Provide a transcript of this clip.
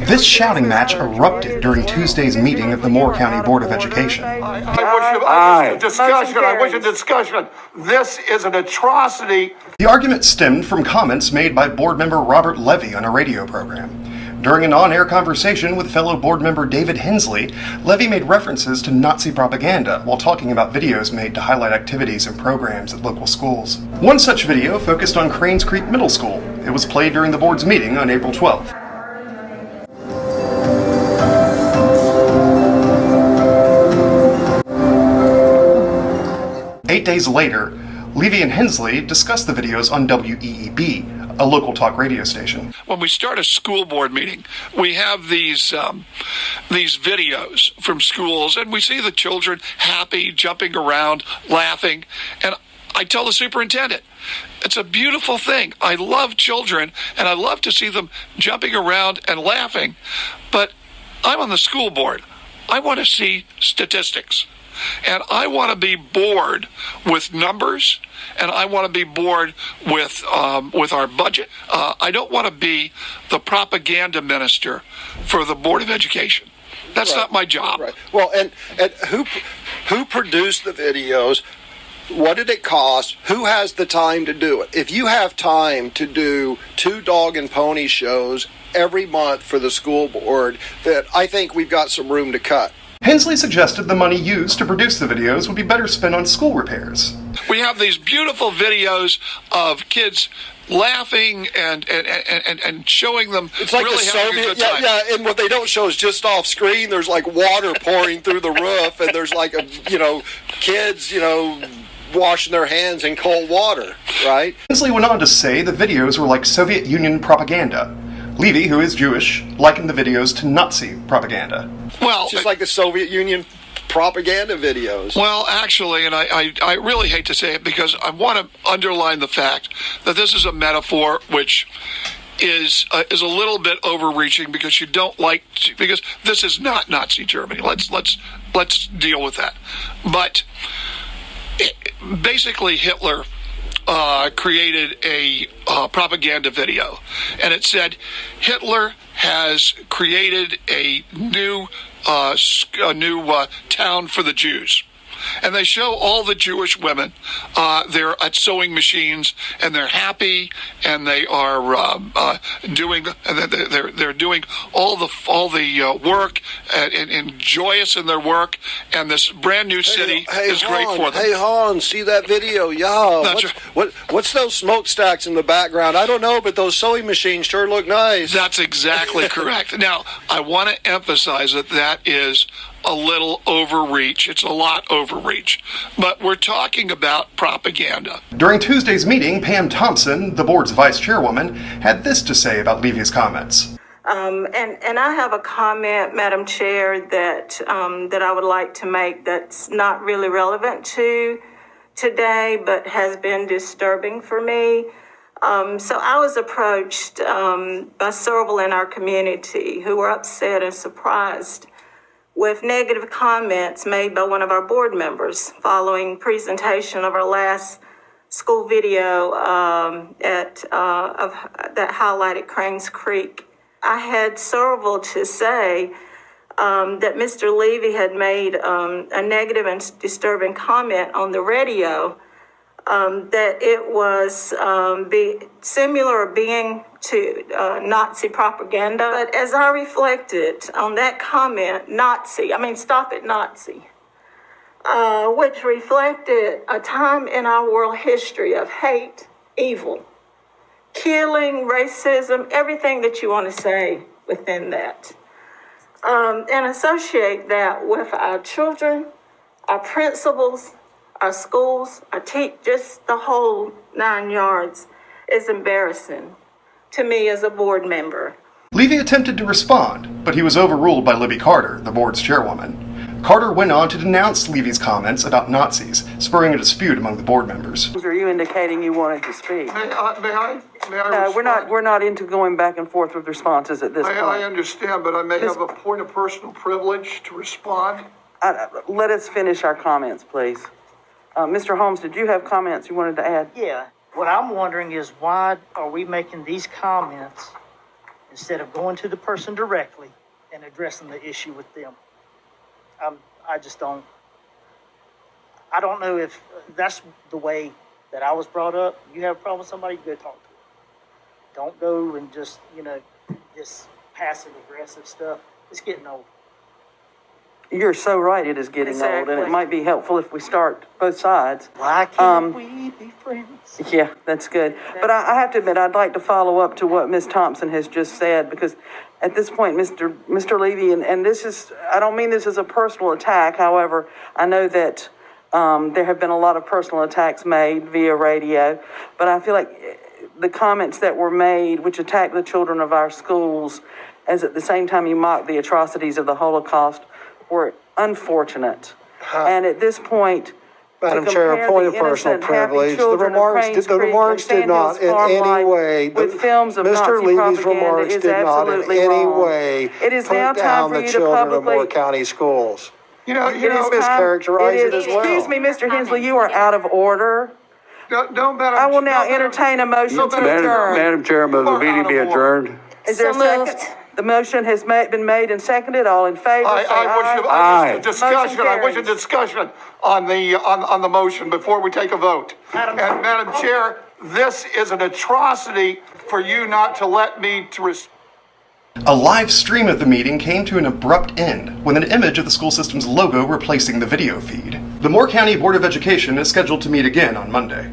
This shouting match erupted during Tuesday's meeting of the Moore County Board of Education. I wish a discussion. This is an atrocity. The argument stemmed from comments made by board member Robert Levy on a radio program. During an on-air conversation with fellow board member David Hensley, Levy made references to Nazi propaganda while talking about videos made to highlight activities and programs at local schools. One such video focused on Cranes Creek Middle School. It was played during the board's meeting on April 12th. Eight days later, Levy and Hensley discussed the videos on WEEB, a local talk radio station. When we start a school board meeting, we have these videos from schools, and we see the children happy, jumping around, laughing, and I tell the superintendent, it's a beautiful thing. I love children, and I love to see them jumping around and laughing, but I'm on the school board. I want to see statistics. And I want to be bored with numbers, and I want to be bored with our budget. I don't want to be the propaganda minister for the Board of Education. That's not my job. Right. Well, and who produced the videos? What did it cost? Who has the time to do it? If you have time to do 2 dog and pony shows every month for the school board, that I think we've got some room to cut. Hensley suggested the money used to produce the videos would be better spent on school repairs. We have these beautiful videos of kids laughing and showing them it's like really the having Soviet, a good time. Yeah, and what they don't show is just off screen. There's like water pouring through the roof, and there's like kids, washing their hands in cold water, right? Hensley went on to say the videos were like Soviet Union propaganda. Levy, who is Jewish, likened the videos to Nazi propaganda. Well, just like the Soviet Union propaganda videos. Well, actually, and I really hate to say it because I want to underline the fact that this is a metaphor which is a little bit overreaching because you don't because this is not Nazi Germany. Let's deal with that. But basically, Hitler created a propaganda video, and it said Hitler has created a new town for the Jews. And they show all the Jewish women. They're at sewing machines, and they're happy, and they are doing. They're doing all the work and joyous in their work. And this brand new city is great for them. Hey Hans, see that video? Yeah. What's those smokestacks in the background? I don't know, but those sewing machines sure look nice. That's exactly correct. Now, I want to emphasize that is a little overreach. It's a lot overreach. But we're talking about propaganda. During Tuesday's meeting, Pam Thompson, the board's vice chairwoman, had this to say about Levy's comments. And I have a comment, Madam Chair, that I would like to make that's not really relevant to today, but has been disturbing for me. So I was approached by several in our community who were upset and surprised with negative comments made by one of our board members following presentation of our last school video that highlighted Cranes Creek. I had several to say that Mr. Levy had made a negative and disturbing comment on the radio that it was similar or being to Nazi propaganda. But as I reflected on that comment, stop it Nazi, which reflected a time in our world history of hate, evil, killing, racism, everything that you want to say within that. And associate that with our children, our principals, our schools, just the whole 9 yards is embarrassing to me as a board member. Levy attempted to respond, but he was overruled by Libby Carter, the board's chairwoman. Carter went on to denounce Levy's comments about Nazis, spurring a dispute among the board members. Are you indicating you wanted to speak? May I respond? We're not into going back and forth with responses at this point. I understand, but I may have a point of personal privilege to respond. Let us finish our comments, please. Mr. Holmes, did you have comments you wanted to add? Yeah. What I'm wondering is why are we making these comments instead of going to the person directly and addressing the issue with them. I just don't, I don't know if that's the way that I was brought up. You have a problem with somebody, go talk to them. Don't go and just, this passive aggressive stuff. It's getting old. You're so right, it is getting old, and Exactly. it might be helpful if we start both sides. Why can't we be friends? Yeah, that's good. But I have to admit, I'd like to follow up to what Ms. Thompson has just said, because at this point, Mr. Levy, and this is, I don't mean this as a personal attack, however, I know that there have been a lot of personal attacks made via radio, but I feel like the comments that were made, which attack the children of our schools, as at the same time you mock the atrocities of the Holocaust, were unfortunate. And at this point, Madam Chair, a point of personal privilege. The remarks did not in any way, with films of Mr. Nazi Levy's propaganda remarks is did not in absolutely any wrong. way It is now put time down for the you to children of publicly- Moore County schools. It is mischaracterize time- it as well. Excuse me, Mr. Hensley, you are out of order. No, Madam. I will now no, Madam- entertain a motion no, to Madam- adjourn. Madam Chair, move the meeting be adjourned. Is there a So second? moved. The motion has been made and seconded. All in favor, say aye. Aye. I wish a discussion. I wish a carries. discussion on the motion before we take a vote. And Madam Chair, this is an atrocity for you not to let me to. A live stream of the meeting came to an abrupt end with an image of the school system's logo replacing the video feed. The Moore County Board of Education is scheduled to meet again on Monday.